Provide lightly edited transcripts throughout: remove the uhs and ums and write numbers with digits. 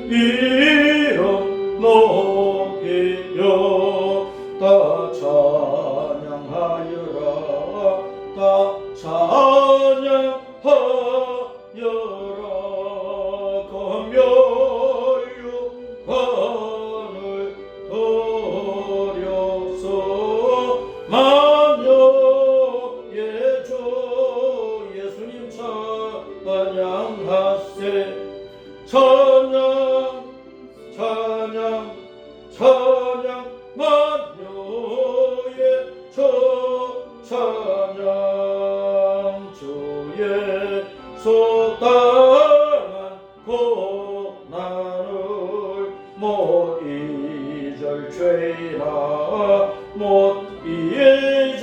이름 높이며 다 찬양하여라. 다 찬양하여라. 검열육관을 돌려서 만여의 주 예수님 찬양하세. 찬양 찬양 찬양 만여의 주 찬양. 주의 소당한 고난을 못 잊을 죄나 못 잊을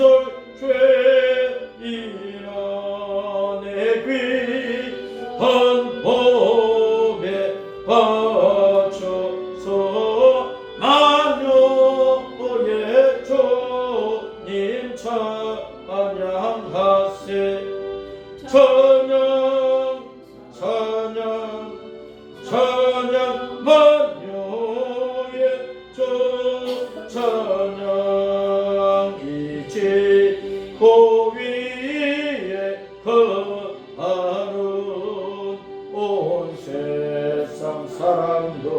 죄이나 내 귀한 몸에 바쳐서 만여의 주님 찬양하세. 찬양 찬양 찬양 만여의 주 찬양. 이지고 위에 거하는 온 세상 사람들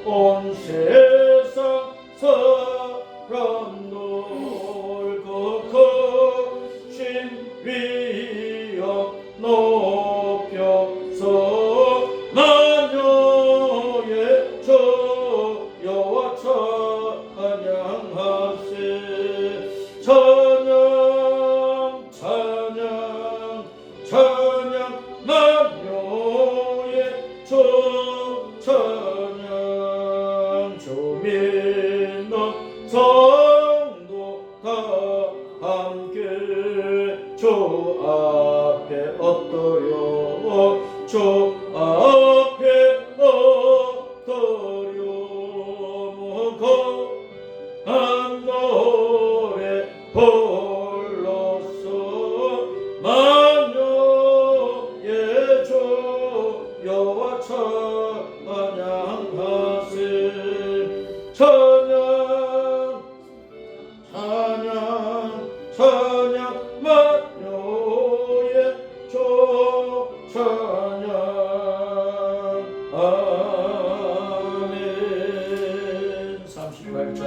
온 세상 사람들 그 크신 위엄 높여서 만여의 주 여호와 찬양하세. 찬양 찬양 찬양 만여의 주 찬양. 주민은 성도 다 함께 주 앞에 엎드려 주 앞에 엎드려 무거운 노래 불러서 만여의 주 여호와 찬양하세. 찬양 찬양 찬양 만여의 주 찬양. 아멘. 38장.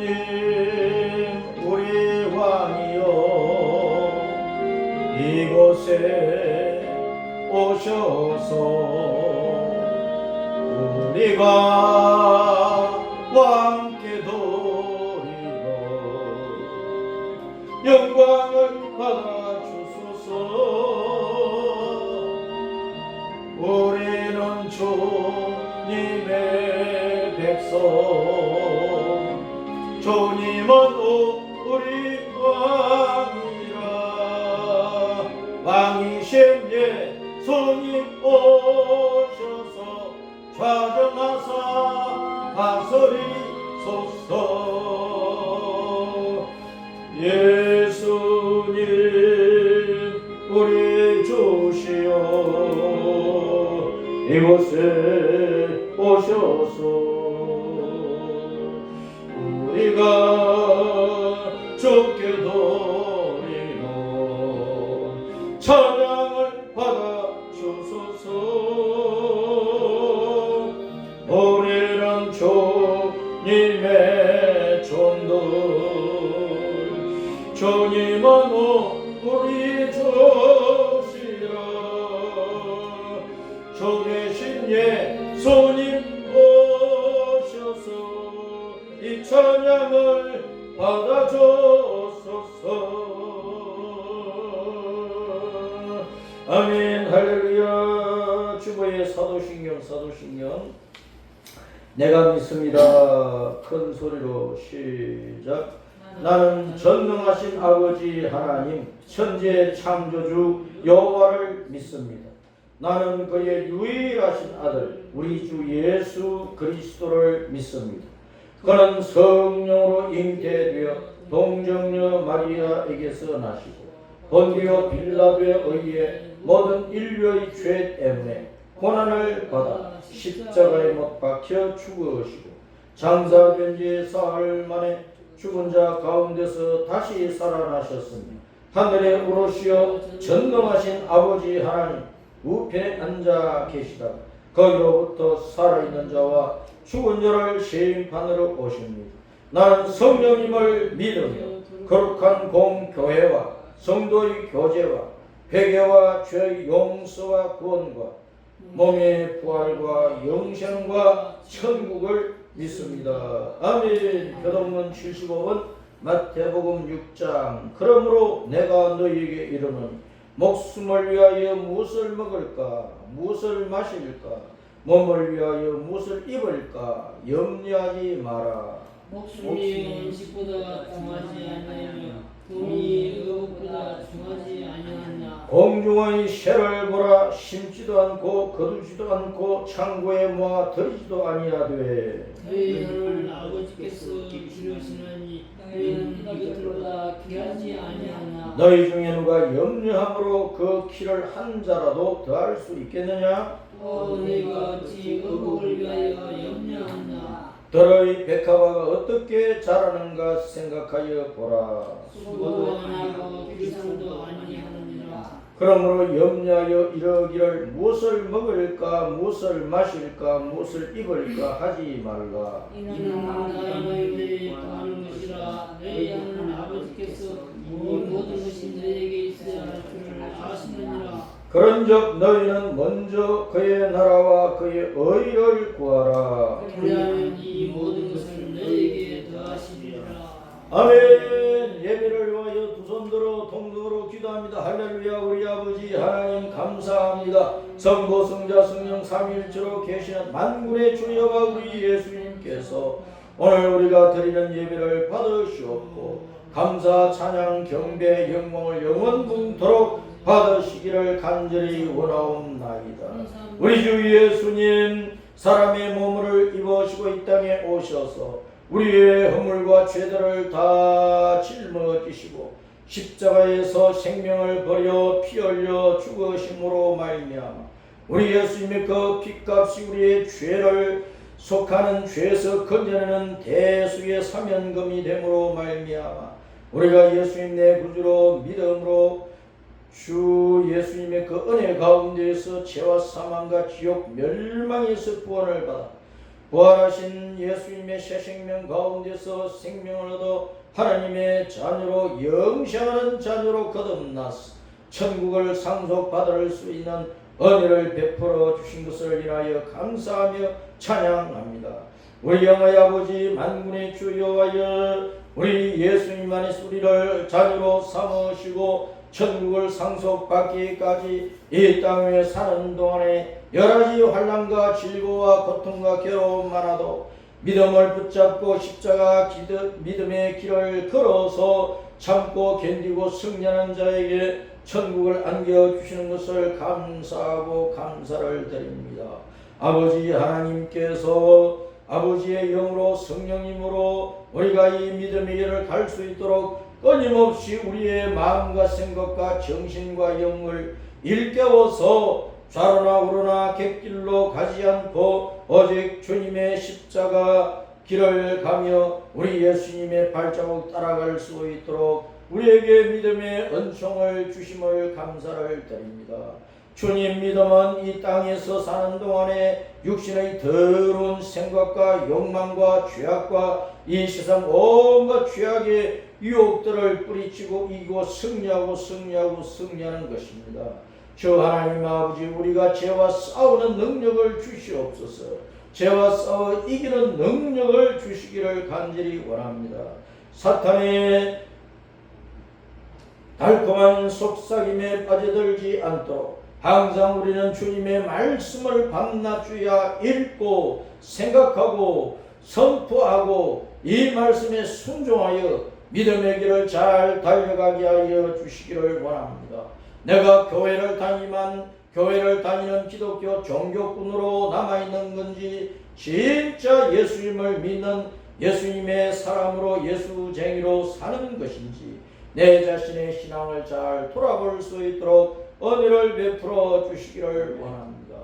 예수님 우리 왕이여 이곳에 오셔서 우리가 왕께 드리는 영광을 받아주소서. 우리는 주님의 백성 주님은 우리 왕이라. 왕이신 예수님 오셔서 좌정하사 다스리소서. 예수님 우리 주시여 이곳에 오셔서 우리가 주께 드리는 찬양을 받아주소서. 우리는 주님의 종들 주님은 우리 주시라. 주 계신 예수님 오셔서 이 찬양을 받아주소서. 아멘. 할렐루야. 주보의 사도신경 내가 믿습니다. 큰 소리로 시작. 나는 전능하신 아버지 하나님 천지의 창조주 여호와를 믿습니다. 나는 그의 유일하신 아들 우리 주 예수 그리스도를 믿습니다. 그는 성령으로 잉태되어 동정녀 마리아에게서 나시고 본디오 빌라도에 의해 모든 인류의 죄 때문에 고난을 받아 십자가에 못 박혀 죽으시고 장사된 지 사흘 만에 죽은 자 가운데서 다시 살아나셨으며 하늘에 오르시어 전능하신 아버지 하나님 우편에 앉아 계시다가 거기로부터 살아있는 자와 죽은 자를 심판으로 오십니다. 나는 성령님을 믿으며 거룩한 공교회와 성도의 교제와 회개와 죄의 용서와 구원과 몸의 부활과 영생과 천국을 믿습니다. 아멘. 교독문 75번 마태복음 6장. 그러므로 내가 너희에게 이르노니 목숨을 위하여 무엇을 먹을까 무엇을 마실까 몸을 위하여 무엇을 입을까 염려하지 마라. 목숨이 음식보다 중하지 아니하며 돈이 의복보다 중하지 아니하냐. 공중의 새를 보라. 심지도 않고 거두지도 않고 창고에 모아 들이지도 아니하되 너희를 아버지께서 기르시나니 너희는 이것들보다 귀하지 아니하냐. 너희 중에 누가 염려함으로 그 키를 한 자라도 더할 수 있겠느냐. 또 너희가 어찌 의복을 위하여 염려하나. 들의 백합화가 어떻게 자라는가 생각하여 보라. 수고도 안 하고 비상도 아니하느니라. 그러므로 염려하여 이러기를 무엇을 먹을까 무엇을 마실까 무엇을 입을까 하지 말라. 이는 나의 너희들이 더하는 것이라. 너희 하는 아버지께서 이 모든 것이 너희에게 있어야 할 줄을 아시느니라. 그런즉 너희는 먼저 그의 나라와 그의 의를 구하라. 그리하면 이 모든 것을 너희에게 더하시리라. 아멘. 예배를 위하여 두 손 들어 동등으로 기도합니다. 할렐루야. 우리 아버지 하나님 감사합니다. 성부 성자 성령 삼위일체로 계시는 만군의 주여와 우리 예수님께서 오늘 우리가 드리는 예배를 받으시옵고 감사 찬양 경배 영광을 영원토록 받으시기를 간절히 원하옵나이다. 우리 주 예수님 사람의 몸을 입으시고 이 땅에 오셔서 우리의 허물과 죄들을 다 짊어지시고 십자가에서 생명을 버려 피 흘려 죽으심으로 말미암아 우리 예수님의 그 피값이 우리의 죄를 속하는 죄에서 건져내는 대수의 사면금이 됨으로 말미암아 우리가 예수님 내 구주로 믿음으로 주 예수님의 그 은혜 가운데에서 죄와 사망과 지옥 멸망에서 구원을 받아 부활하신 예수님의 새 생명 가운데서 생명을 얻어 하나님의 자녀로 영생하는 자녀로 거듭나서 천국을 상속받을 수 있는 은혜를 베풀어 주신 것을 인하여 감사하며 찬양합니다. 우리 영의 아버지 만군의 주 여호와여 우리 예수님 안에서 우리를 자녀로 삼으시고 천국을 상속받기까지 이 땅 위에 사는 동안에 여러가지 환난과 질고와 고통과 괴로움 많아도 믿음을 붙잡고 십자가 믿음의 길을 걸어서 참고 견디고 승리하는 자에게 천국을 안겨주시는 것을 감사하고 감사를 드립니다. 아버지 하나님께서 아버지의 영으로 성령님으로 우리가 이 믿음의 길을 갈 수 있도록 끊임없이 우리의 마음과 생각과 정신과 영을 일깨워서 좌로나 우로나 객길로 가지 않고 오직 주님의 십자가 길을 가며 우리 예수님의 발자국 따라갈 수 있도록 우리에게 믿음의 은총을 주심을 감사를 드립니다. 주님 믿음은 이 땅에서 사는 동안에 육신의 더러운 생각과 욕망과 죄악과 이 세상 온갖 죄악의 유혹들을 뿌리치고 이기고 승리하는 것입니다. 주 하나님 아버지 우리가 죄와 싸우는 능력을 주시옵소서. 죄와 싸워 이기는 능력을 주시기를 간절히 원합니다. 사탄의 달콤한 속삭임에 빠져들지 않도록 항상 우리는 주님의 말씀을 밤낮주야 읽고 생각하고 선포하고 이 말씀에 순종하여 믿음의 길을 잘 달려가게 하여 주시기를 원합니다. 내가 교회를 다니는 기독교 종교꾼으로 남아있는 건지 진짜 예수님을 믿는 예수님의 사람으로 예수쟁이로 사는 것인지 내 자신의 신앙을 잘 돌아볼 수 있도록 은혜를 베풀어 주시기를 원합니다.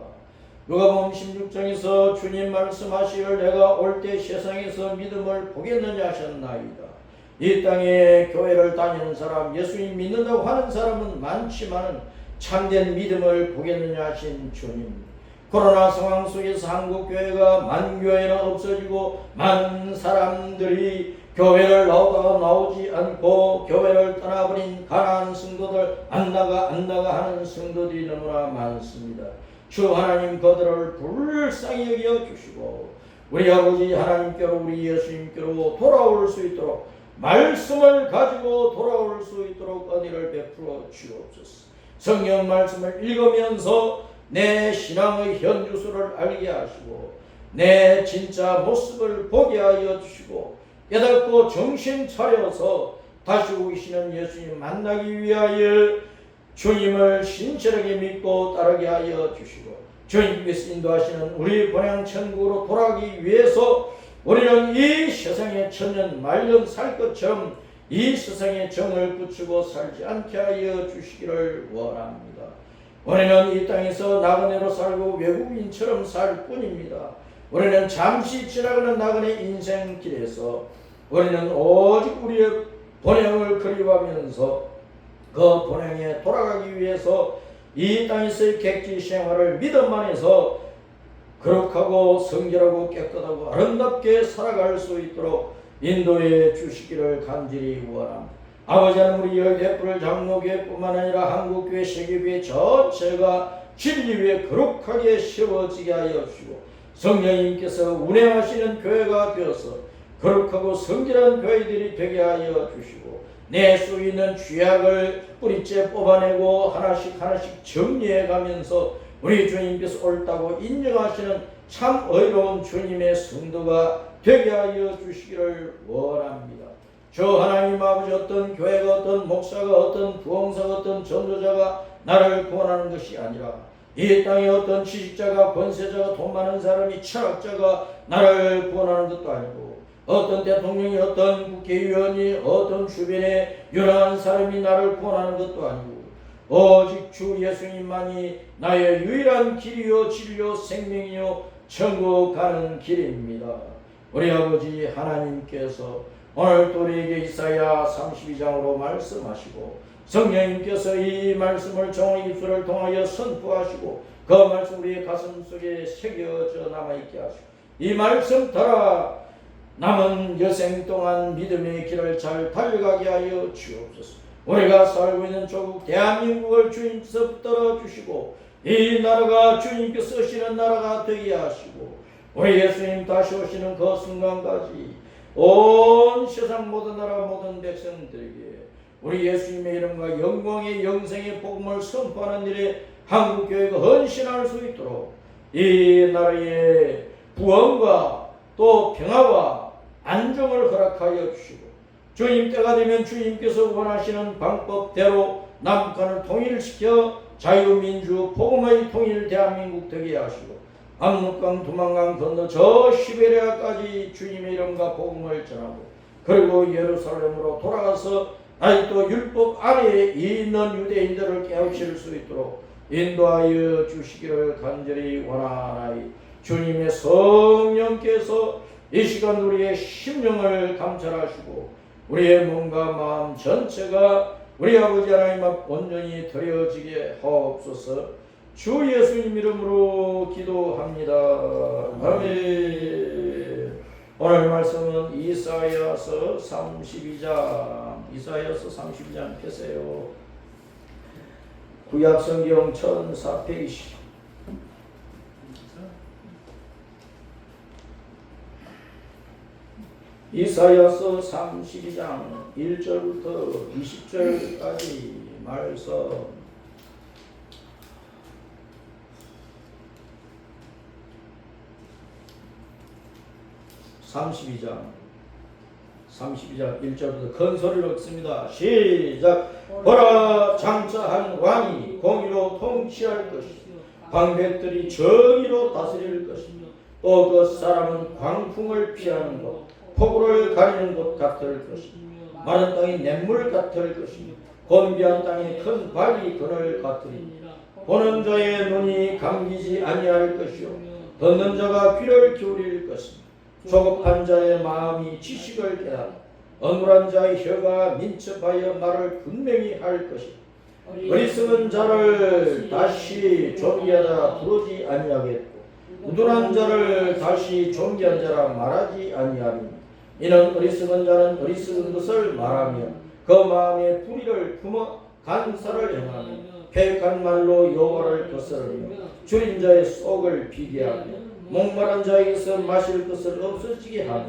누가복음 16장에서 주님 말씀하시기를 내가 올 때 세상에서 믿음을 보겠느냐 하셨나이다. 이 땅에 교회를 다니는 사람, 예수님 믿는다고 하는 사람은 많지만 참된 믿음을 보겠느냐 하신 주님. 코로나 상황 속에서 한국교회가 만교회는 없어지고 많은 사람들이 교회를 나오다가 나오지 않고 교회를 떠나버린 가난한 성도들 안 나가 하는 성도들이 너무나 많습니다. 주 하나님 그들을 불쌍히 여겨주시고 우리 아버지 하나님께로 우리 예수님께로 돌아올 수 있도록 말씀을 가지고 돌아올 수 있도록 은혜를 베풀어 주옵소서. 성경 말씀을 읽으면서 내 신앙의 현주소를 알게 하시고 내 진짜 모습을 보게 하여 주시고 깨닫고 정신 차려서 다시 오시는 예수님 만나기 위하여 주님을 신실하게 믿고 따르게 하여 주시고 주님께서 인도하시는 우리 본향 천국으로 돌아가기 위해서 우리는 이 세상에 천년 말년 살 것처럼 이 세상에 정을 붙이고 살지 않게 하여 주시기를 원합니다. 우리는 이 땅에서 나그네로 살고 외국인처럼 살 뿐입니다. 우리는 잠시 지나가는 나그네 인생길에서 우리는 오직 우리의 본향을 그리워하면서 그 본향에 돌아가기 위해서 이 땅에서의 객지 생활을 믿음 안에서 거룩하고 성결하고 깨끗하고 아름답게 살아갈 수 있도록 인도해 주시기를 간절히 원합니다. 아버지 하나님 우리 여의대불 장로교회뿐만 아니라 한국교회 세계교회 전체가 진리 위에 거룩하게 세워지게 하여 주시고 성령님께서 운행하시는 교회가 되어서 거룩하고 성결한 교회들이 되게 하여 주시고 내 속에 있는 죄악을 뿌리째 뽑아내고 하나씩 정리해 가면서 우리 주님께서 옳다고 인정하시는 참 의로운 주님의 성도가 되게 하여 주시기를 원합니다. 주 하나님 아버지 어떤 교회가 어떤 목사가 어떤 부흥사가 어떤 전도자가 나를 구원하는 것이 아니라 이 땅에 어떤 지식자가 권세자가 돈 많은 사람이 철학자가 나를 구원하는 것도 아니고 어떤 대통령이 어떤 국회의원이 어떤 주변에 유능한 사람이 나를 구원하는 것도 아니고 오직 주 예수님만이 나의 유일한 길이요 진리요 생명이요 천국 가는 길입니다. 우리 아버지 하나님께서 오늘 또 우리에게 이사야 32장으로 말씀하시고 성령님께서 이 말씀을 종의 입술을 통하여 선포하시고 그 말씀 우리의 가슴 속에 새겨져 남아있게 하시고 이 말씀 따라 남은 여생 동안 믿음의 길을 잘 달려가게 하여 주옵소서. 우리가 살고 있는 조국 대한민국을 주님께서 붙들어 주시고 이 나라가 주님께서 쓰시는 나라가 되게 하시고 우리 예수님 다시 오시는 그 순간까지 온 세상 모든 나라 모든 백성들에게 우리 예수님의 이름과 영광의 영생의 복음을 선포하는 일에 한국교회가 헌신할 수 있도록 이 나라의 부흥과 또 평화와 안정을 허락하여 주시고 주님 때가 되면 주님께서 원하시는 방법대로 남북한을 통일시켜 자유민주 복음의 통일 대한민국 되게 하시고 압록강 두만강 건너 저 시베리아까지 주님의 이름과 복음을 전하고 그리고 예루살렘으로 돌아가서 아직도 율법 안에 있는 유대인들을 깨우칠 수 있도록 인도하여 주시기를 간절히 원하나이. 주님의 성령께서 이 시간 우리의 심령을 감찰하시고 우리의 몸과 마음 전체가 우리 아버지 하나님 앞 온전히 드려지게 하옵소서. 주 예수님 이름으로 기도합니다. 아멘. 오늘 말씀은 이사야서 32장 펴세요. 구약성경 1420 이사야서 32장 1절부터 20절까지 말씀. 32장 1절부터 큰 소리로 읽습니다. 시작. 보라, 장차한 왕이 공의로 통치할 것이요 방백들이 정의로 다스릴 것이며 또 그 사람은 광풍을 피하는 것 폭우를 가리는 것 같을 것이며 마른 땅이 냇물 같을 것이며 곤비한 땅이 큰 바위 그늘 같으니 보는 자의 눈이 감기지 아니할 것이요 듣는 자가 귀를 기울일 것이며 조급한 자의 마음이 지식을 깨달아 어눌한 자의 혀가 민첩하여 말을 분명히 할 것이다. 어리석은 자를 다시 존귀하다 부르지 아니하겠고 우둔한 자를 다시 존귀한 자라 말하지 아니하니 이는 어리석은 자는 어리석은 것을 말하며 그 마음에 불의를 품어 간사를 행하며 패역한 말로 여호와를 거스르며 줄인 자의 속을 비계하며 목마른 자에게서 마실 것을 없어지게 하며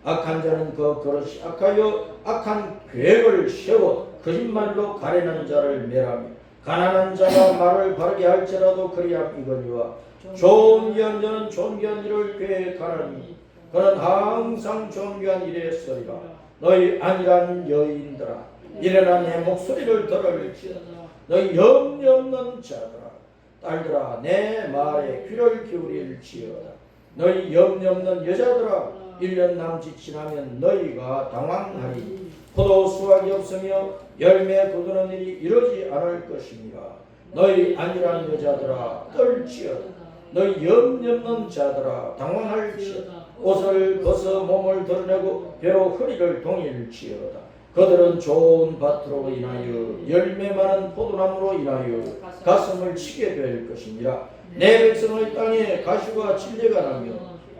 악한 자는 그 그릇이 악하여 악한 계획을 세워 거짓말로 가련한 자를 멸하며 가난한 자가 말을 바르게 할지라도 그리함이거니와 존귀한 자는 존귀한 일을 계획하나니 그는 항상 존귀한 일에 서리라. 너희 안일한 여인들아 일어나 내 목소리를 들을지어다. 너희 염려 없는 자들아 딸들아 내 말에 귀를 기울일지어다. 너희 염려 없는 여자들아 1년 남짓 지나면 너희가 당황하리. 포도 수확이 없으며 열매 거두는 일이 이루어지 않을 것입니다. 너희 안일한 여자들아 떨지어다. 너희 염려 없는 자들아 당황할지어다. 옷을 벗어 몸을 드러내고 배로 허리를 동일지어다. 그들은 좋은 밭으로 인하여 열매 많은 포도나무로 인하여 가슴을 치게 될 것이니라. 내 백성의 땅에 가시와 진리가 나며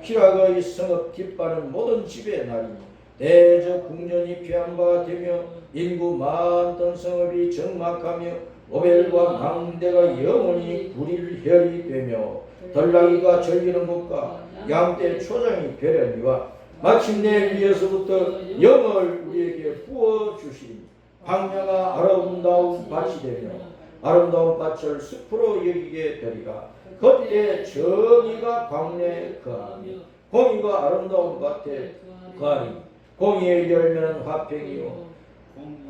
희락의 성읍 기뻐하는 모든 집의 날이니 대저 국년이 피한 바 되며 인구 많던 성읍이 적막하며 오벨과 망대가 영원히 불일혈이 되며 덜나귀가 절기는 곳과 양떼 초장이 배려니와 마침내 위에서부터 영을 우리에게 부어주시니 광야가 아름다운 밭이 되며 아름다운 밭을 숲으로 여기게 되리라. 그때 정의가 광야에 거하며 공의가 아름다운 밭에 거하니 공의의 열매는 화평이요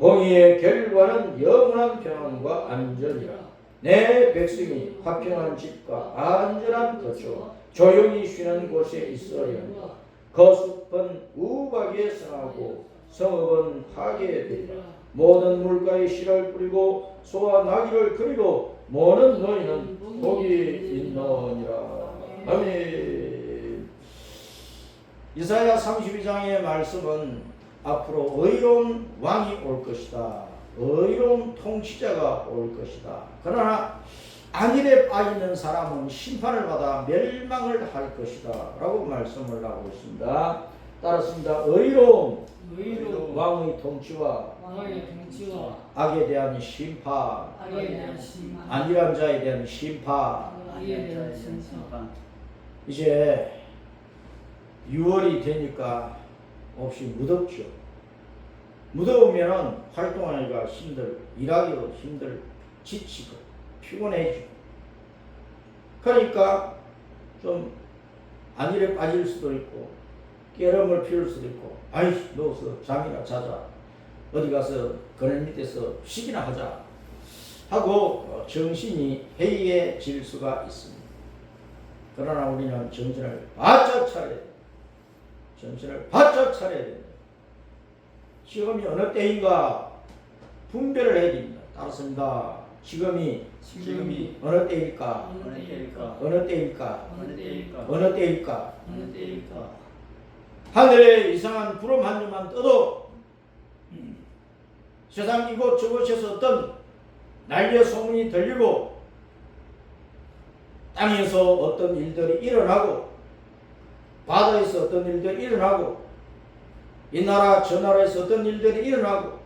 공의의 결과는 영원한 평안과 안전이라. 내 백성이 화평한 집과 안전한 거처 조용히 쉬는 곳에 있어야하니까 그 숲은 우박에 성하고 성읍은 파괴되리라. 모든 물가에 씨를 뿌리고 소와 나귀를 그리고 모는 너희는 복이 있느니라. 아멘. 이사야 32장의 말씀은 앞으로 의로운 왕이 올 것이다. 의로운 통치자가 올 것이다. 그러나 안일에 빠지는 사람은 심판을 받아 멸망을 할 것이다 라고 말씀을 하고 있습니다. 따랐습니다. 의로운 왕의 통치와 악에 대한 심판, 안일한 자에 대한 심판. 이제 6월이 되니까 몹시 무덥죠. 무더우면 활동하기가 힘들고 일하기도 힘들고 지치고 피곤해지고 그러니까 좀 안일에 빠질 수도 있고 깨름을 피울 수도 있고 아이 누워서 잠이나 자자 어디 가서 그늘 밑에서 쉬기나 하자 하고 정신이 해이해질 수가 있습니다. 그러나 우리는 정신을 바짝 차려야 됩니다. 정신을 바짝 차려야 됩니다. 지금이 어느 때인가 분별을 해야 됩니다. 따랐습니다. 지금이 어느 때일까? 어느 때일까? 하늘에 이상한 구름 한 점만 떠도 세상 이곳저곳에서 어떤 날개 소문이 들리고 땅에서 어떤 일들이 일어나고 바다에서 어떤 일들이 일어나고 이 나라 저 나라에서 어떤 일들이 일어나고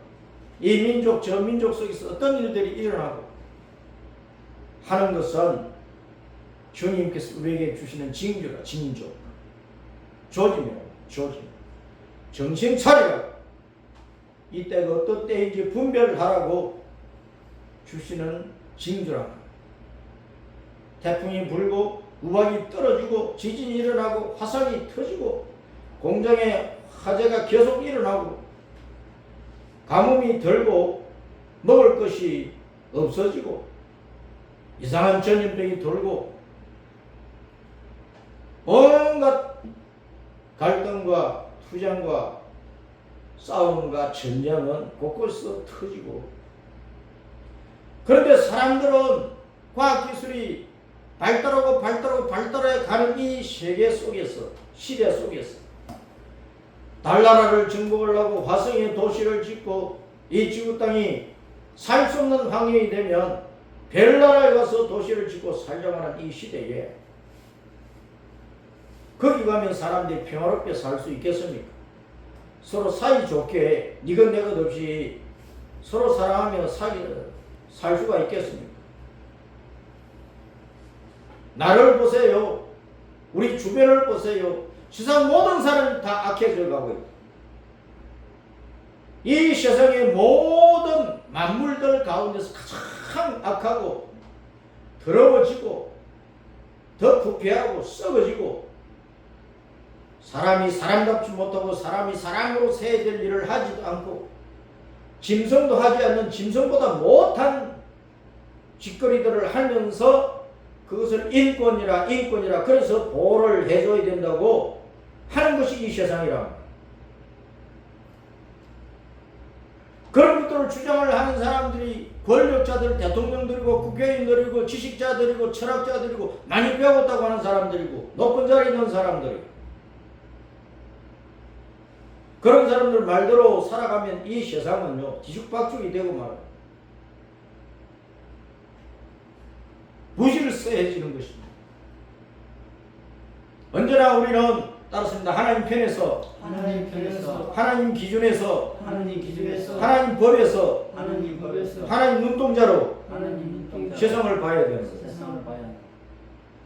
이 민족 저 민족 속에서 어떤 일들이 일어나고 하는 것은 주님께서 우리에게 주시는 징조라. 징조 조짐이라고. 조짐. 정신 차리라. 이때가 어떤 때인지 분별을 하라고 주시는 징조라. 태풍이 불고 우박이 떨어지고 지진이 일어나고 화산이 터지고 공장에 화재가 계속 일어나고 가뭄이 들고 먹을 것이 없어지고 이상한 전염병이 돌고 온갖 갈등과 투쟁과 싸움과 전쟁은 곳곳에서 터지고, 그런데 사람들은 과학기술이 발달해 가는 이 세계 속에서, 시대 속에서 달나라를 정복을 하고 화성에 도시를 짓고 이 지구 땅이 살 수 없는 환경이 되면 별나라에 가서 도시를 짓고 살려고 하는 이 시대에 거기 가면 사람들이 평화롭게 살 수 있겠습니까? 서로 사이좋게 니것 내것 없이 서로 사랑하며 살 수가 있겠습니까? 나를 보세요. 우리 주변을 보세요. 세상 모든 사람이 다 악해져 가고 있다. 이 세상의 모든 만물들 가운데서 가장 악하고 더러워지고 더 부패하고 썩어지고 사람이 사람답지 못하고 사람이 사람으로 세야 될 일을 하지도 않고 짐승도 하지 않는 짐승보다 못한 짓거리들을 하면서 그것을 인권이라 그래서 보호를 해줘야 된다고 하는 것이 이 세상이라. 그런 것들을 주장을 하는 사람들이 권력자들, 대통령들이고 국회의원들이고 지식자들이고 철학자들이고 많이 배웠다고 하는 사람들이고 높은 자리에 있는 사람들이고, 그런 사람들 말대로 살아가면 이 세상은요 뒤죽박죽이 되고 말아요. 무지를 써해지는 것입니다. 언제나 우리는 따랐습니다. 하나님 편에서, 하나님 기준에서, 하나님 법에서, 하나님 눈동자로 세상을 봐야 되는 거예요.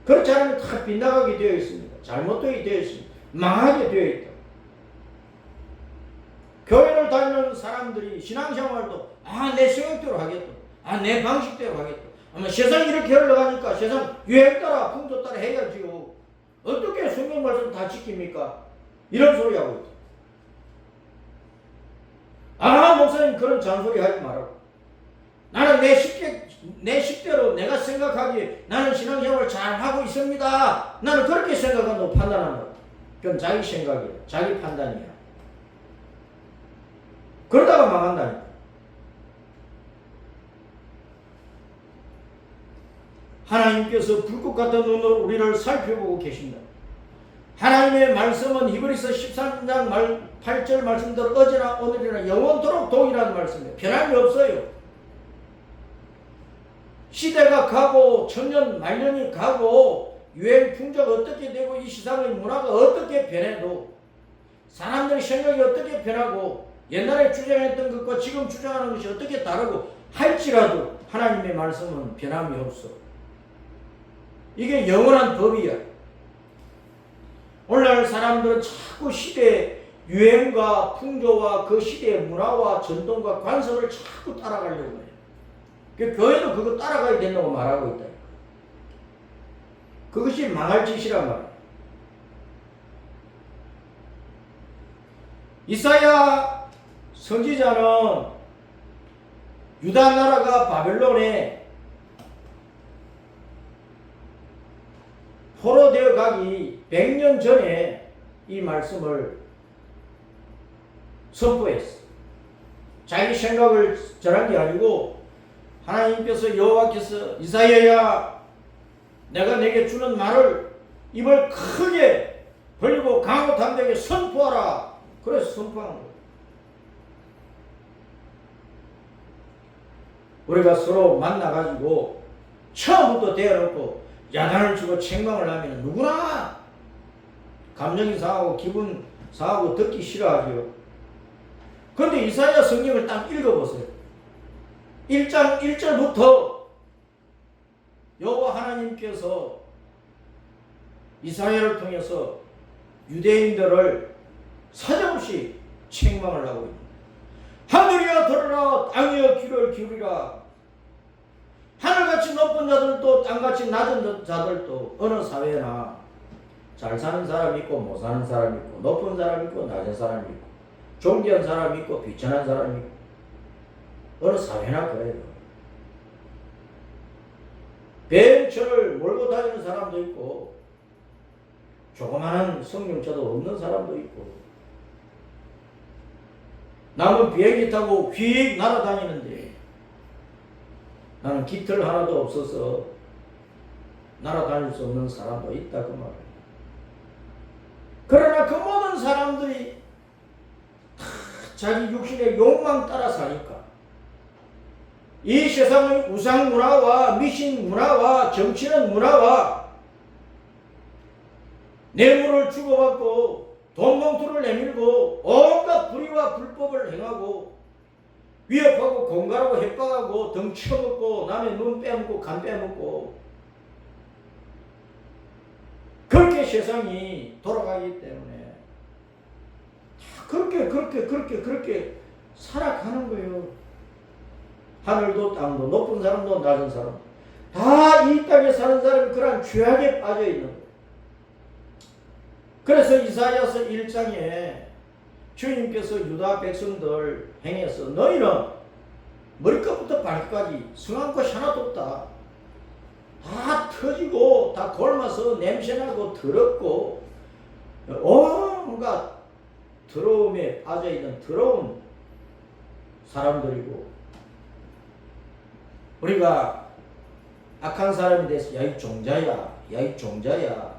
그렇지 않으면 다 빗나가게 되어 있습니다. 잘못되게 되어 있습니다. 망하게 되어 있다. 교회를 다니는 사람들이 신앙생활도 내 생각대로 하겠다. 내 방식대로 하겠다. 아마 세상이 이렇게 흘러가니까 세상 유행 따라 풍조 따라 해야지요. 어떻게 성경 말씀 다 지킵니까? 이런 소리 하고 있다. 목사님 그런 잔소리 하지 말라고. 나는 내 식대로 내가 생각하기에 나는 신앙생활 잘하고 있습니다. 나는 그렇게 생각한다고 판단한다. 그건 자기 생각이야. 자기 판단이야. 그러다가 망한다니까. 하나님께서 불꽃 같은 눈으로 우리를 살펴보고 계십니다. 하나님의 말씀은 히브리서 13장 8절 말씀대로 어제나 오늘이나 영원토록 동일한 말씀이에요. 변함이 없어요. 시대가 가고 천년 말년이 가고 유행 풍조가 어떻게 되고 이 세상의 문화가 어떻게 변해도 사람들의 생각이 어떻게 변하고 옛날에 주장했던 것과 지금 주장하는 것이 어떻게 다르고 할지라도 하나님의 말씀은 변함이 없어. 이게 영원한 법이야. 오늘날 사람들은 자꾸 시대의 유행과 풍조와 그 시대의 문화와 전통과 관습을 자꾸 따라가려고 해요. 교회도 그거 따라가야 된다고 말하고 있다. 그것이 망할 짓이란 말이야. 이사야 선지자는 유다 나라가 바벨론에 포로되어 가기 100년 전에 이 말씀을 선포했어. 자기 생각을 전한 게 아니고 하나님께서 여호와께서 이사야야 내가 내게 주는 말을 입을 크게 벌리고 강하고 담대하게 선포하라. 그래서 선포한 거예요. 우리가 서로 만나가지고 처음부터 대어놓고 야단을 주고 책망을 하면 누구나 감정이 상하고 기분 상하고 듣기 싫어하죠. 그런데 이사야 성경을 딱 읽어보세요. 1장 1절부터 여호와 하나님께서 이사야를 통해서 유대인들을 사정없이 책망을 하고 있습니다. 하늘이여 들으라, 땅이여 귀를 기울이라. 하늘같이 높은 자들도 땅같이 낮은 자들도 어느 사회나 잘 사는 사람이 있고 못 사는 사람이 있고 높은 사람이 있고 낮은 사람이 있고 존귀한 사람이 있고 비천한 사람이 있고 어느 사회나 그래요. 벤처를 몰고 다니는 사람도 있고 조그마한 성령차도 없는 사람도 있고 남은 비행기 타고 휙 날아다니는데 나는 깃털 하나도 없어서 날아다닐 수 없는 사람도 있다 그 말이에요. 그러나 그 모든 사람들이 다 자기 육신의 욕망 따라 사니까 이 세상의 우상 문화와 미신 문화와 정치는 문화와 뇌물을 주고받고 돈 봉투를 내밀고 온갖 불의와 불법을 행하고 위협하고 공갈하고 협박하고 등 쳐먹고 남의 눈 빼먹고 간 빼먹고 그렇게 세상이 돌아가기 때문에 그렇게 살아가는 거예요. 하늘도 땅도 높은 사람도 낮은 사람 다 이 땅에 사는 사람이 그러한 죄악에 빠져 있는 거예요. 그래서 이사야서 1장에 주님께서 유다 백성들 행해서 너희는 머리끝부터 발끝까지 성한 것이 하나도 없다. 다 터지고 다 골마서 냄새나고 더럽고 온갖 더러움에 빠져있는 더러운 사람들이고 우리가 악한 사람에 대해서 야 이 종자야 야 이 종자야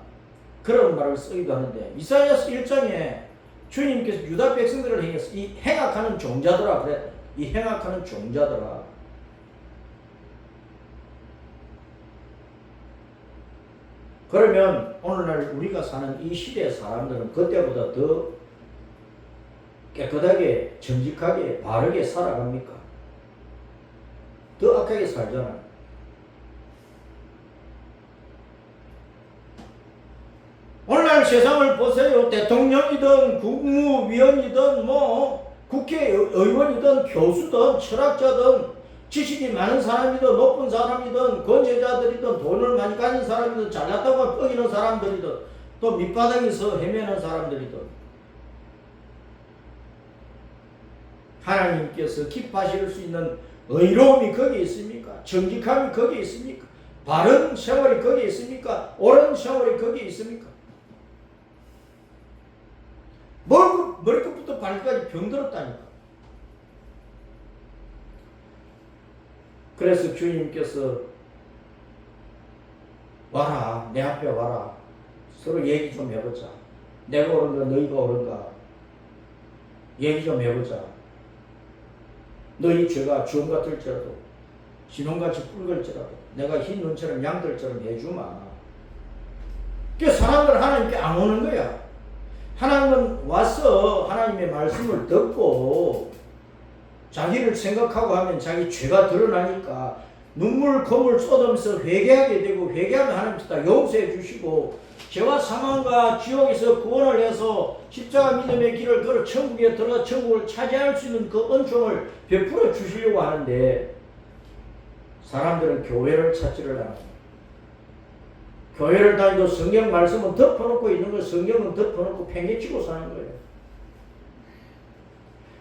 그런 말을 쓰기도 하는데 이사야서 1장에 주님께서 유다 백성들을 행해서 이 행악하는 종자들아 그래 이 행악하는 종자들아 그러면 오늘날 우리가 사는 이 시대의 사람들은 그때보다 더 깨끗하게 정직하게 바르게 살아갑니까? 더 악하게 살잖아요. 오늘날 세상을 보세요. 대통령이든 국무위원이든 뭐 국회의원이든 교수든 철학자든 지식이 많은 사람이든 높은 사람이든 권세자들이든 돈을 많이 가진 사람이든 잘났다고 뻐기는 사람들이든 또 밑바닥에서 헤매는 사람들이든 하나님께서 기뻐하실 수 있는 의로움이 거기에 있습니까? 정직함이 거기에 있습니까? 바른 생활이 거기에 있습니까? 옳은 생활이 거기에 있습니까? 머리끝부터 발끝까지 병들었다니까. 그래서 주님께서 와라 내 앞에 와라 서로 얘기 좀 해보자. 내가 옳은가 너희가 옳은가 얘기 좀 해보자. 너희 죄가 주홍 같을지라도 진홍같이 붉을지라도 내가 흰 눈처럼 양들처럼 해주마. 그 사람들 하나님께 안 오는 거야. 하나님은 와서 하나님의 말씀을 듣고 자기를 생각하고 하면 자기 죄가 드러나니까 눈물 검을 쏟으면서 회개하게 되고 회개하면 하나님께서 다 용서해 주시고 죄와 사망과 지옥에서 구원을 해서 십자가 믿음의 길을 걸어 천국에 들어가 천국을 차지할 수 있는 그 은총을 베풀어 주시려고 하는데 사람들은 교회를 찾지를 않아요. 교회를 다니도 성경 말씀은 덮어놓고 있는 거 성경은 덮어놓고 팽개치고 사는 거예요.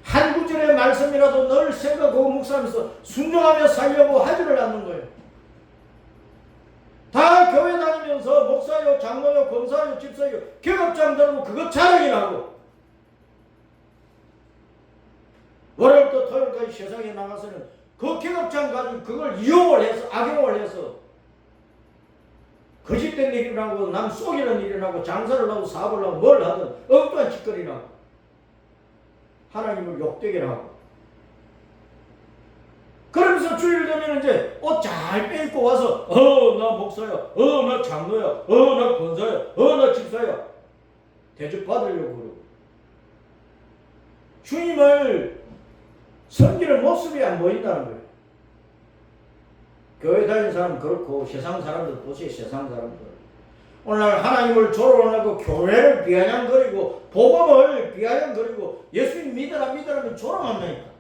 한 구절의 말씀이라도 늘 생각하고 묵상하면서 순종하며 살려고 하지를 않는 거예요. 다 교회 다니면서 목사요, 장로요, 권사요, 집사요, 계급장 들고 그것 자랑이라고 월요일부터 토요일까지 세상에 나가서는 그 계급장 가지고 그걸 이용을 해서 악용을 해서 거짓된 일이 나고 남 속이는 일이 나고 장사를 하고 사업을 하고 뭘 하든 엉뚱한 짓거리 나고 하나님을 욕되게 하고 그러면서 주일 되면 이제 옷 잘 빼입고 와서 나 목사야 나 장로야 나 권사야 나 집사야 대접 받으려고 그러고 주님을 섬기는 모습이 안 보인다는 거예요. 교회 다니는 사람 그렇고 세상 사람들 보세요. 세상 사람들 오늘날 하나님을 조롱하고 교회를 비아냥거리고 복음을 비아냥거리고 예수님 믿으라면 조롱한다니까.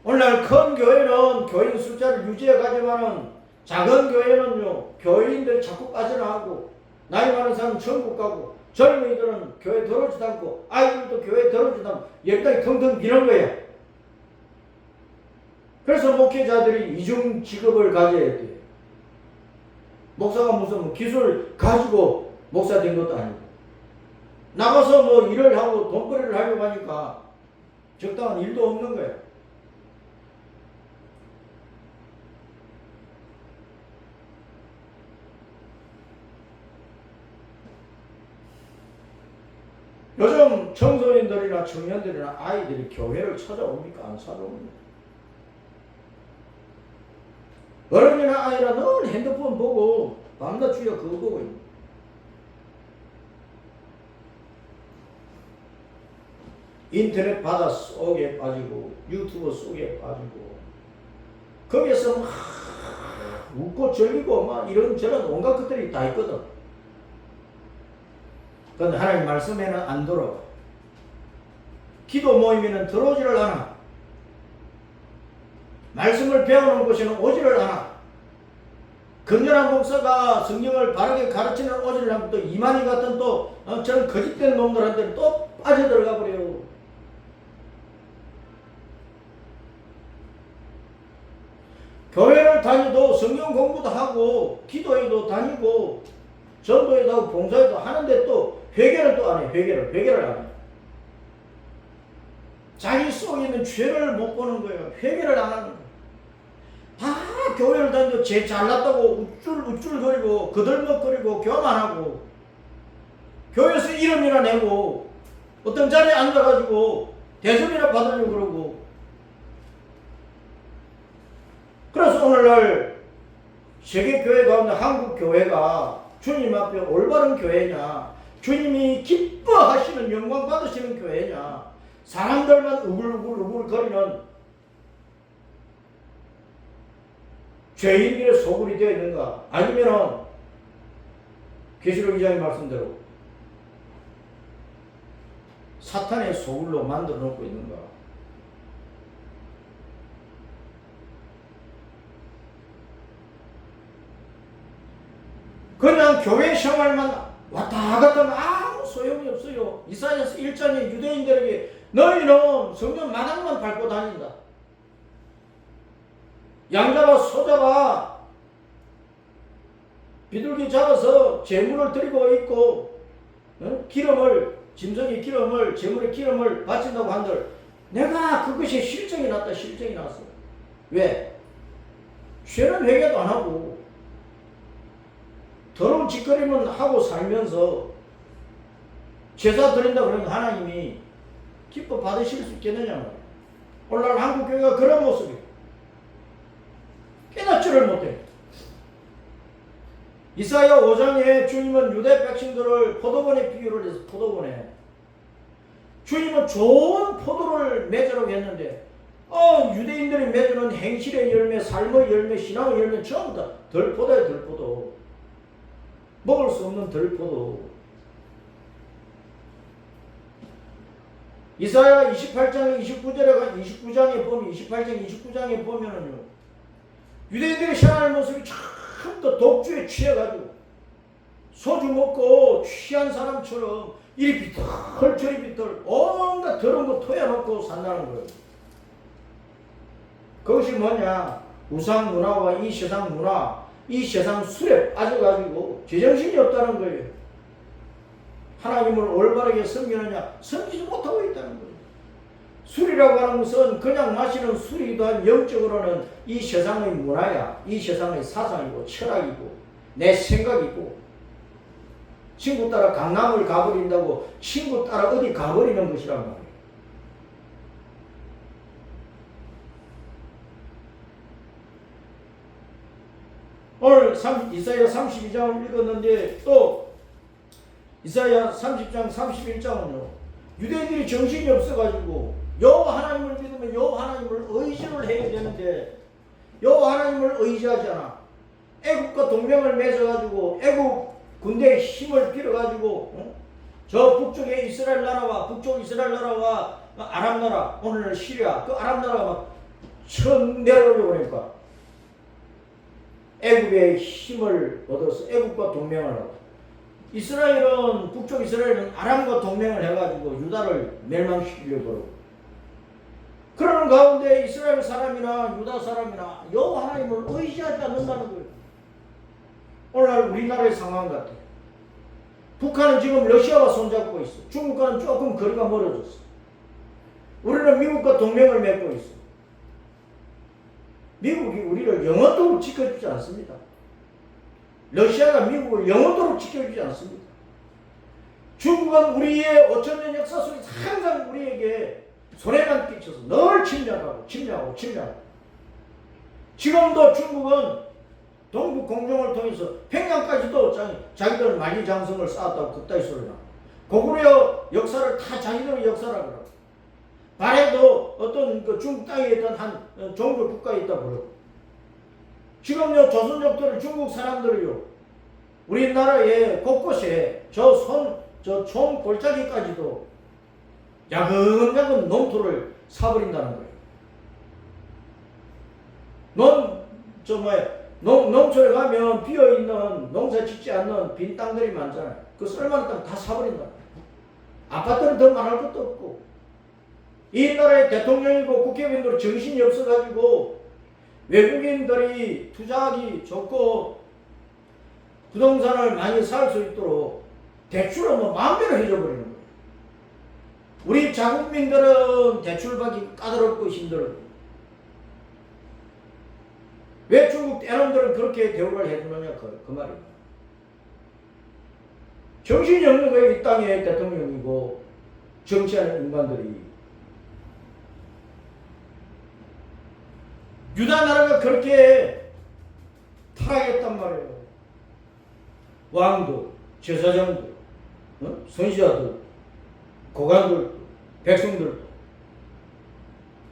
오늘날 큰 교회는 교인 숫자를 유지해 가지만은 작은 교회는요 교인들 자꾸 빠져나가고 나이 많은 사람은 천국 가고 젊은이들은 교회 들어오지도 않고 아이들도 교회 들어오지도 않고 옆당이 텅텅 비는 거야. 그래서 목회자들이 이중 직업을 가져야 돼. 목사가 무슨 기술 가지고 목사 된 것도 아니고 나가서 뭐 일을 하고 돈벌이를 하려고 하니까 적당한 일도 없는 거야. 요즘 청소년들이나 청년들이나 아이들이 교회를 찾아옵니까? 안 찾아옵니까? 어른이나 아이나 늘 핸드폰 보고 밤낮 주여 그거 보고 있는. 인터넷 바다 속에 빠지고 유튜브 속에 빠지고 거기에서 막 웃고 즐기고 막 이런저런 온갖 것들이 다 있거든. 그런데 하나님 말씀에는 안 들어와. 기도 모임에는 들어오지를 않아. 말씀을 배우는 곳에는 오지를 않아. 건전한 목사가 성경을 바르게 가르치는 오지를 하면 또 이만희 같은 또 저런 거짓된 놈들한테는 또 빠져들어가 버려요. 교회를 다니도 성경 공부도 하고 기도회도 다니고 전도회도 하고 봉사회도 하는데 또 회개를 또 안 해. 회개를 안 해. 자기 속에 있는 죄를 못 보는 거예요. 회개를 안 하는 거예요. 다 교회를 다니도 죄 잘났다고 우쭐거리고 거들먹거리고 교만하고 교회에서 이름이나 내고 어떤 자리에 앉아가지고 대접이나 받으려고 그러고. 그래서 오늘날 세계교회 가운데 한국교회가 주님 앞에 올바른 교회냐, 주님이 기뻐하시는 영광 받으시는 교회냐, 사람들만 우글우글 거리는 죄인들의 소굴이 되어 있는가, 아니면은 계시록 2장의 말씀대로 사탄의 소굴로 만들어 놓고 있는가. 그냥 교회 생활만 왔다 갔다 하면 아무 소용이 없어요. 이사야서 1장에 유대인들에게 너희는 성전 마당만 밟고 다닌다. 양 잡아 소 잡아 비둘기 잡아서 제물을 드리고 있고 기름을 짐승의 기름을 제물의 기름을 바친다고 한들 내가 그것이 실정이 났다. 실정이 났어. 왜? 죄는 회개도 안 하고 더러운 짓거리만 하고 살면서 제사 드린다 그러면 하나님이 기뻐 받으실 수 있겠느냐 말이야. 오늘날 한국교회가 그런 모습이에요. 깨닫지를 못해. 이사야 5장에 주님은 유대 백성들을 포도원에 비유를 해서 포도원에 주님은 좋은 포도를 맺으라고 했는데 유대인들이 맺는 행실의 열매, 삶의 열매, 신앙의 열매 전부 다 덜포도야 덜포도. 먹을 수 없는 덜포도. 이사야 28장 29장에 보면 28장 29장에 보면은요. 유대인들의 생활 모습이 참더 독주에 취해가지고 소주 먹고 취한 사람처럼 이리 비틀 저리 비틀 온갖 더러운 거 토해놓고 산다는 거예요. 그것이 뭐냐? 우상 문화와 이 세상 문화, 이 세상 술에 빠져가지고 제정신이 없다는 거예요. 하나님을 올바르게 섬기느냐? 섬기지 못하고 있다는 거예요. 술이라고 하는 것은 그냥 마시는 술이기도 한 영적으로는 이 세상의 문화야. 이 세상의 사상이고 철학이고 내 생각이고 친구 따라 강남을 가버린다고 친구 따라 어디 가버리는 것이란 말이에요. 오늘 이사야 32장을 읽었는데 또 이사야 30장 31장은요. 유대인들이 정신이 없어가지고 여호와 하나님을 믿으면 여호와 하나님을 의지를 해야 되는데 여호와 하나님을 의지하지 않아. 애국과 동맹을 맺어가지고 애국 군대의 힘을 빌어가지고 저 북쪽에 이스라엘 나라와 북쪽 이스라엘 나라와 아랍 나라 오늘날 시리아 그 아랍 나라가 막 천 내려오려고 그러니까 애국의 힘을 얻어서 애국과 동맹을 하고 이스라엘은 북쪽 이스라엘은 아람과 동맹을 해가지고 유다를 멸망시키려고 그러고 그러는 가운데 이스라엘 사람이나 유다 사람이나 여호와 하나님을 의지하지 않는다는 거예요. 오늘날 우리나라의 상황 같아요. 북한은 지금 러시아와 손잡고 있어. 중국과는 조금 거리가 멀어졌어. 우리는 미국과 동맹을 맺고 있어. 미국이 우리를 영원토록 지켜주지 않습니다. 러시아가 미국을 영원토록 지켜주지 않습니다. 중국은 우리의 5천년 역사 속에서 항상 우리에게 손해만 끼쳐서 늘 침략하고. 지금도 중국은 동북 공정을 통해서 평양까지도 자기들 만리장성을 쌓았다고 그따위 소리 나. 고구려 역사를 다 자기들의 역사라고 그러고. 발해도 어떤 그 중국 땅에 있던 한 종교 국가에 있다고 그러고. 지금요 조선족들은 중국 사람들이요 우리나라의 곳곳에 저 총 골짜기까지도 야금야금 농토를 사버린다는 거예요. 농촌에 가면 비어있는 농사 짓지 않는 빈 땅들이 많잖아요. 그 쓸만한 땅 다 사버린다. 아파트는 더 많을 것도 없고. 이 나라의 대통령이고 국회의원들 정신이 없어가지고 외국인들이 투자하기 좋고 부동산을 많이 살 수 있도록 대출을 마음대로 해줘버리는 거예요. 우리 자국민들은 대출받기 까다롭고 힘들고. 왜 중국 떼놈들은 그렇게 대우를 해주느냐 그 말이에요. 정신이 없는 거예요. 이 땅의 대통령이고 정치하는 인간들이. 유다 나라가 그렇게 타락했단 말이에요. 왕도, 제사장도, 선지자들, 고관들도, 백성들도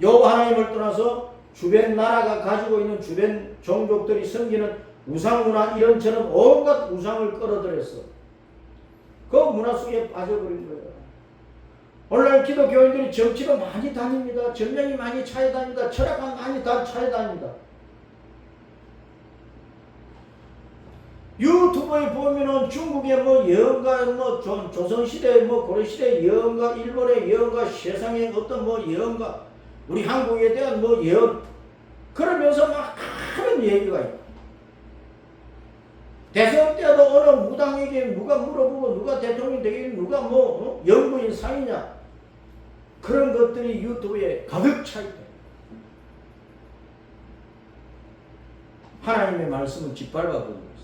여호와 하나님을 떠나서 주변 나라가 가지고 있는 주변 종족들이 섬기는 우상문화 이런저런 온갖 우상을 끌어들였어. 그 문화 속에 빠져버린 거예요. 오늘날 기독교인들이 정치도 많이 다닙니다. 전쟁이 많이 찾아다닙니다. 철학관 많이 찾아다닙니다. 유튜브에 보면은 중국의 예언가, 조선시대, 고려시대 예언가, 일본의 예언가, 세상의 어떤 예언가, 우리 한국에 대한 예언, 그러면서 막 하는 얘기가 있다. 대선 때도 어느 무당에게 누가 물어보고 누가 대통령 되겠니, 누가 영부인 상이냐, 그런 것들이 유튜브에 가득 차 있다. 하나님의 말씀은 짓밟아 버리고 있어.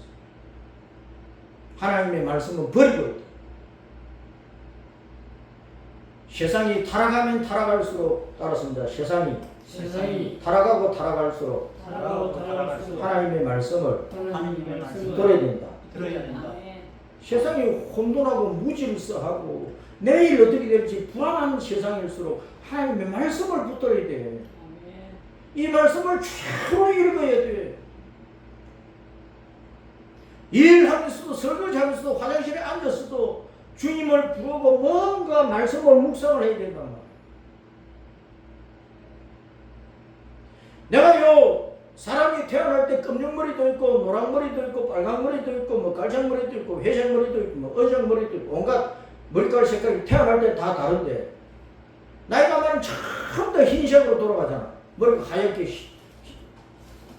하나님의 말씀은 버리고 있다. 세상이 타락하면 타락할수록 따랐습니다. 세상이 타락하고 타락할수록 하나님의 말씀을 들어야 된다. 세상이 혼돈하고 무질서하고 내일 어떻게 될지 불안한 세상일수록 하나님의 말씀을 붙들어야 돼. 이 말씀을 최로 읽어야 돼. 일하면서도 설거지하면서도 화장실에 앉았어도 주님을 부르고 뭔가 말씀을 묵상을 해야 된단 말이야. 내가요 사람이 태어날 때 검정머리도 있고 노랑머리도 있고 빨강머리도 있고 깔창머리도 있고 회색머리도 있고 어정머리도 있고 온갖 머리카락 색깔이 태어날 때 다 다른데 나이가 많으면 처음부터 흰색으로 돌아가잖아. 머리가 하얗게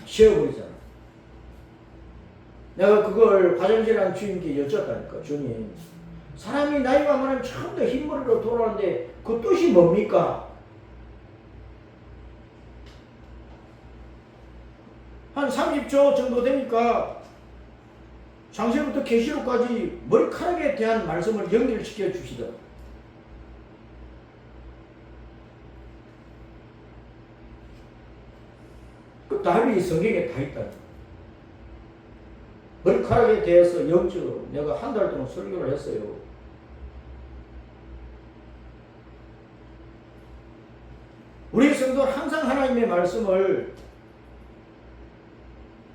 쉬어버리잖아. 내가 그걸 화장실에 한 주님께 여쭸다니까. 주님, 사람이 나이가 많으면 처음부터 흰머리로 돌아가는데 그 뜻이 뭡니까? 한 30초 정도 되니까 창세부터 계시록까지 머리카락에 대한 말씀을 연결시켜 주시더라. 그 답이 성경에 다 있다. 머리카락에 대해서 영적으로 내가 한 달 동안 설교를 했어요. 우리 성도는 항상 하나님의 말씀을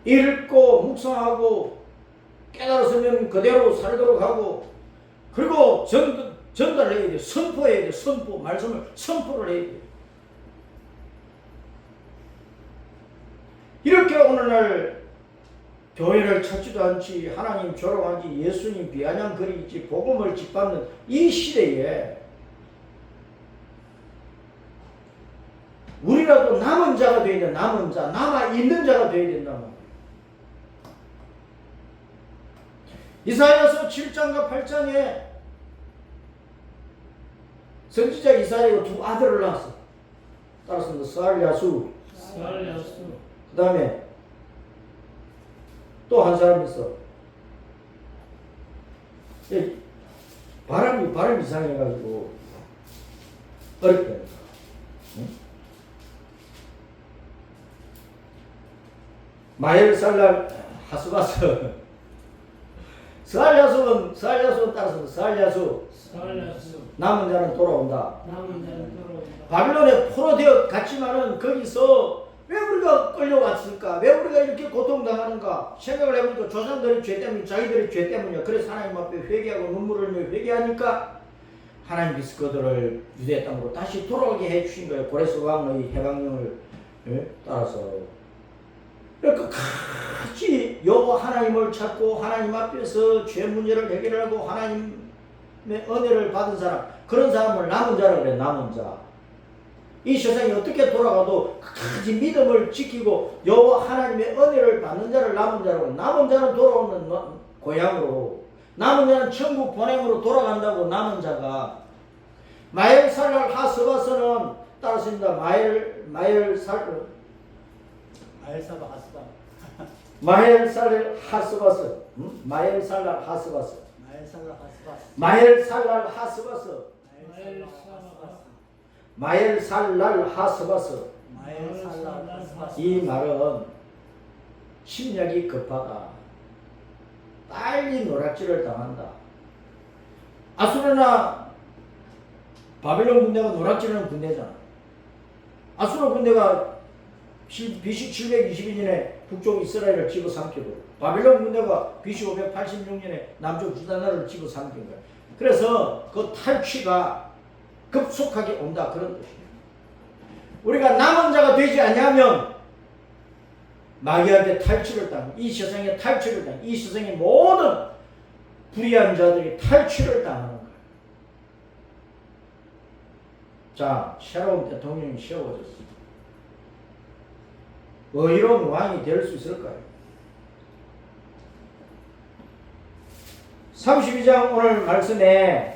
읽고 묵상하고 깨달았으면 그대로 살도록 하고, 그리고 전달해야 돼. 선포해야 돼. 선포. 말씀을 선포를 해야 돼. 이렇게 오늘날 교회를 찾지도 않지, 하나님 조롱하지, 예수님 비아냥거리지, 복음을 짓밟는 이 시대에 우리라도 남은 자가 되어야 돼. 남은 자, 남아있는 자가 되어야 된다. 이사야서 7장과 8장에 선지자 이사야가 두 아들을 낳았어. 따라서 스알야수, 그 다음에 또 한 사람 있어. 발음이 이상해가지고 어렵다. 응? 마엘살랄 하스바스. 스알야수는 따라서 스알야수. 남은 자는 돌아온다. 바빌론에 포로되어 갔지만은 거기서 왜 우리가 끌려왔을까? 왜 우리가 이렇게 고통당하는가? 생각을 해보니까 조상들의 죄 때문에, 자기들의 죄 때문이야. 그래서 하나님 앞에 회개하고 눈물을 흘리며 회개하니까 하나님께서 그들을 유대 땅으로 다시 돌아오게 해주신 거예요. 고레스 왕의 해방령을 따라서. 그러니까 같이 여호와 하나님을 찾고 하나님 앞에서 죄 문제를 해결하고 하나님의 은혜를 받은 사람, 그런 사람을 남은 자라고 그래. 남은 자. 이 세상이 어떻게 돌아가도 끝까지 믿음을 지키고 여호와 하나님의 은혜를 받는 자를 남은 자라고. 남은 자는 돌아오는 고향으로, 남은 자는 천국 본향으로 돌아간다고. 남은 자가 마엘살랄 하스바스는 따르습니다. 마엘살랄 하스바스. 이 말은 심력이 급하다. 빨리 노략질을 당한다. 아수르나 바빌론 군대가 노략질하는 군대잖아. 아수르 군대가 BC 722년에 북쪽 이스라엘을 집어삼키고 바빌론 군대가 BC 586년에 남쪽 주단나라를 집어삼킨 거야. 그래서 그 탈취가 급속하게 온다, 그런 뜻이에요. 우리가 남은 자가 되지 않으면 마귀한테 탈취를 당하고, 이 세상에 탈취를 당하고, 이 세상의 모든 불의한 자들이 탈취를 당하는 거예요. 자, 새로운 대통령이 세워졌습니다. 의로운 왕이 될 수 있을까요? 32장 오늘 말씀에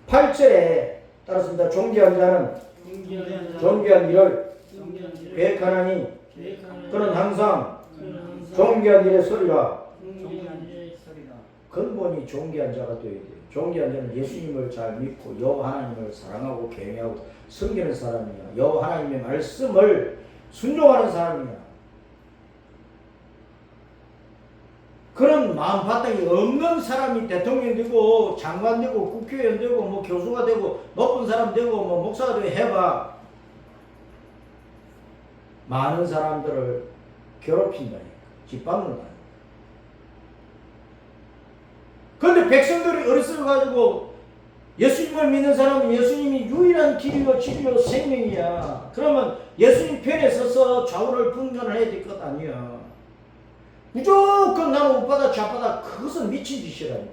8절에 따랐습니다. 존귀한 자는 존귀한 일을 계획하나니 그는 항상 존귀한 일의 소리라. 근본이 존귀한 자가 되어야 돼요. 존귀한 자는 예수님을 잘 믿고 여호와 하나님을 사랑하고 경외하고 섬기는 사람이야. 여호와 하나님의 말씀을 순종하는 사람이야. 그런 마음 바탕이 없는 사람이 대통령 되고 장관 되고 국회의원 되고 뭐 교수가 되고 높은 사람 되고 뭐 목사가 되고 해봐. 많은 사람들을 괴롭힌다니까. 짓밟는다니까. 그런데 백성들이 어리석어가지고 예수님을 믿는 사람은 예수님이 유일한 길이요 진리요 생명이야. 그러면 예수님 편에 서서 좌우를 분간을 해야 될 것 아니야. 무조건 나는 우파다 좌파다, 그것은 미친 짓이라니까.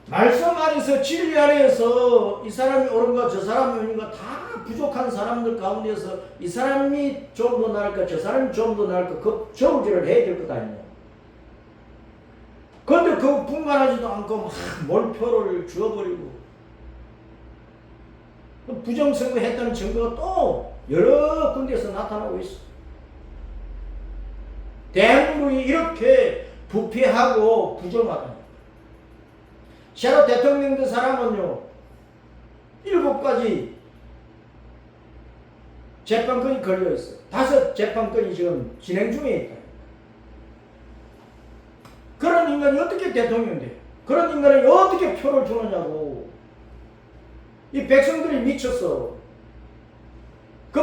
말씀 안에서 진리 안에서 이 사람이 옳은가 저 사람이 옳은가 다 부족한 사람들 가운데서 이 사람이 좀 더 나을까 저 사람이 좀 더 나을까 그 저울질을 해야 될 것 아니냐. 그런데 그 분간하지도 않고 막 몰표를 주어버리고 부정선거했다는 증거가 또 여러 군데에서 나타나고 있어. 대한민국이 이렇게 부패하고 부정하다. 샤롯 대통령 된 사람은요 7가지 재판건이 걸려있어요. 5 재판건이 지금 진행 중에 있다. 그런 인간이 어떻게 대통령이 돼? 그런 인간이 어떻게 표를 주느냐고. 이 백성들이 미쳤어. 그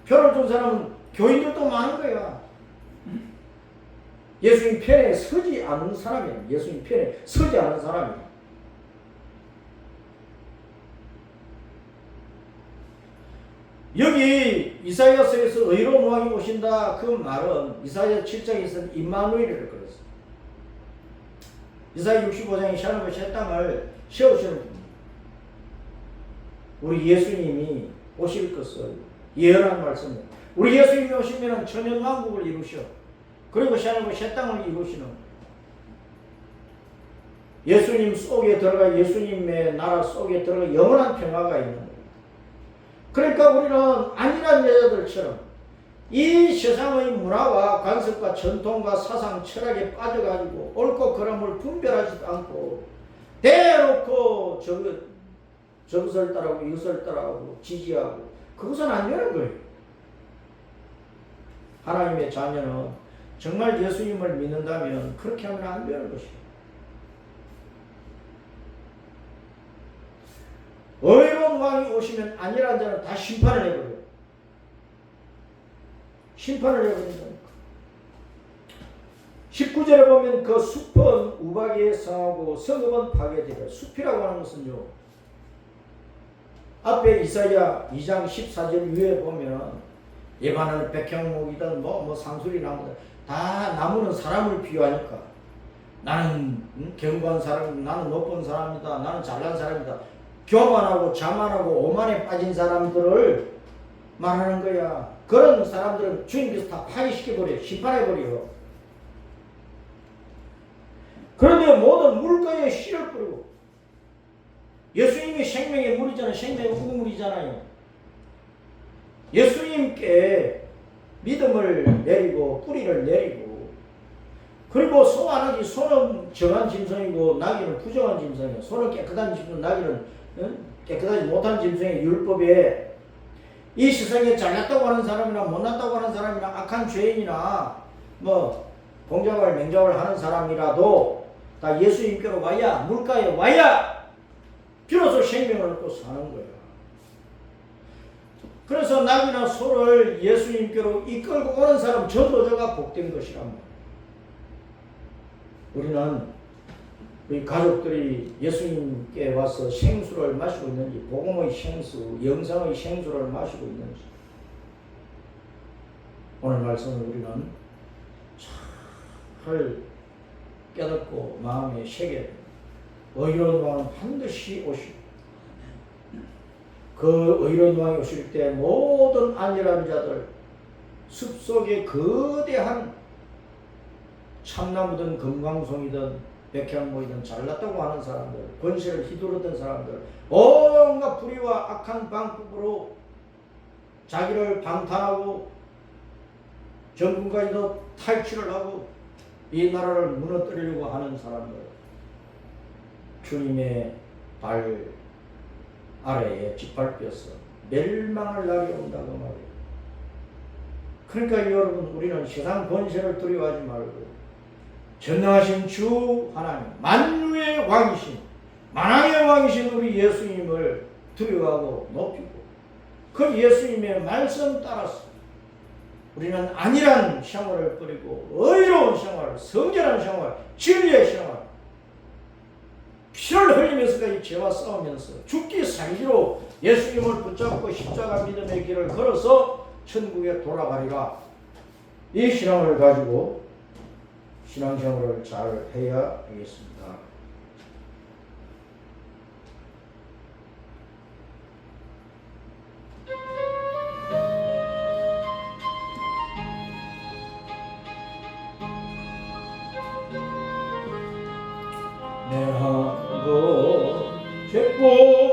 표를 준 사람은 교인들도 많은 거야. 예수님 편에 서지 않는 사람이야. 예수님 편에 서지 않는 사람이야. 여기 이사야서에서 의로운 왕이 오신다, 그 말은 이사야 7장에서는 임마누엘이라고 그랬어. 이사야 65장에 샤롯과 새 땅을 세우시는 분입니다. 우리 예수님이 오실 것을 예언한 말씀이에요. 우리 예수님이 오시면 천년왕국을 이루셔. 그리고 새 땅을 이루시는 예수님 속에 들어가 예수님의 나라 속에 들어가 영원한 평화가 있는 거예요. 그러니까 우리는 안일한 여자들처럼 이 세상의 문화와 관습과 전통과 사상 철학에 빠져가지고 옳고 그름을 분별하지도 않고 대놓고 저것을 따라하고 이것을 따라하고 지지하고 그것은 안 되는 거예요. 하나님의 자녀는 정말 예수님을 믿는다면 그렇게 하면 안 되는 것이에요. 의로운 왕이 오시면 안일한 자는 다 심판을 해버려요. 심판을 해버린다니까. 19절에 보면 그 숲은 우박에 성하고 성읍은 파괴되리라. 숲이라고 하는 것은요, 앞에 이사야 2장 14절 위에 보면 예반은 백향목이든 뭐 상수리 나무든 다 나무는 사람을 비유하니까 나는 견고한 사람, 나는 높은 사람이다, 나는 잘난 사람이다, 교만하고 자만하고 오만에 빠진 사람들을 말하는 거야. 그런 사람들은 주님께서 다 파괴시켜버려요. 심판해버려요. 그런데 모든 물가에 씨를 뿌리고, 예수님이 생명의 물이잖아요. 생명의 우물이잖아요. 예수님께 믿음을 내리고 뿌리를 내리고, 그리고 소 안 하기, 소는 정한 짐승이고 나귀는 부정한 짐승이에요. 소는 깨끗한 짐승, 나귀는 깨끗하지 못한 짐승의 율법에 이 세상에 잘났다고 하는 사람이나 못났다고 하는 사람이나 악한 죄인이나 뭐 공작을 맹작을 하는 사람이라도 다 예수님께로 와야, 물가에 와야 비로소 생명을 얻고 사는 거예요. 그래서 나귀나 소를 예수님께로 이끌고 오는 사람 전도자가 복된 것이란 말이에요. 우리는 우리 가족들이 예수님께 와서 생수를 마시고 있는지, 복음의 생수, 영생의 생수를 마시고 있는지, 오늘 말씀을 우리는 잘 깨닫고 마음에 새겨. 의로운 왕은 반드시 오시고, 그 의로운 왕이 오실 때 모든 안일한 자들, 숲속에 거대한 참나무든 금강송이든 백향목이든 잘났다고 하는 사람들, 권세를 휘두르던 사람들, 온갖 불의와 악한 방법으로 자기를 방탄하고 정권까지도 탈취를 하고 이 나라를 무너뜨리려고 하는 사람들, 주님의 발 아래에 짓밟혀서 멸망할 날이 온다고 말이에요. 그러니까 여러분, 우리는 세상 권세를 두려워하지 말고 전능하신 주 하나님, 만유의 왕이신, 만왕의 왕이신 우리 예수님을 두려워하고 높이고, 그 예수님의 말씀 따라서 우리는 안일한 생활을 뿌리고 의로운 생활, 성결한 생활, 진리의 생활, 피를 흘리면서까지 죄와 싸우면서 죽기 살기로 예수님을 붙잡고 십자가 믿음의 길을 걸어서 천국에 돌아가리라. 이 신앙을 가지고 신앙생활을 잘 해야 되겠습니다. 내 한곳 죄고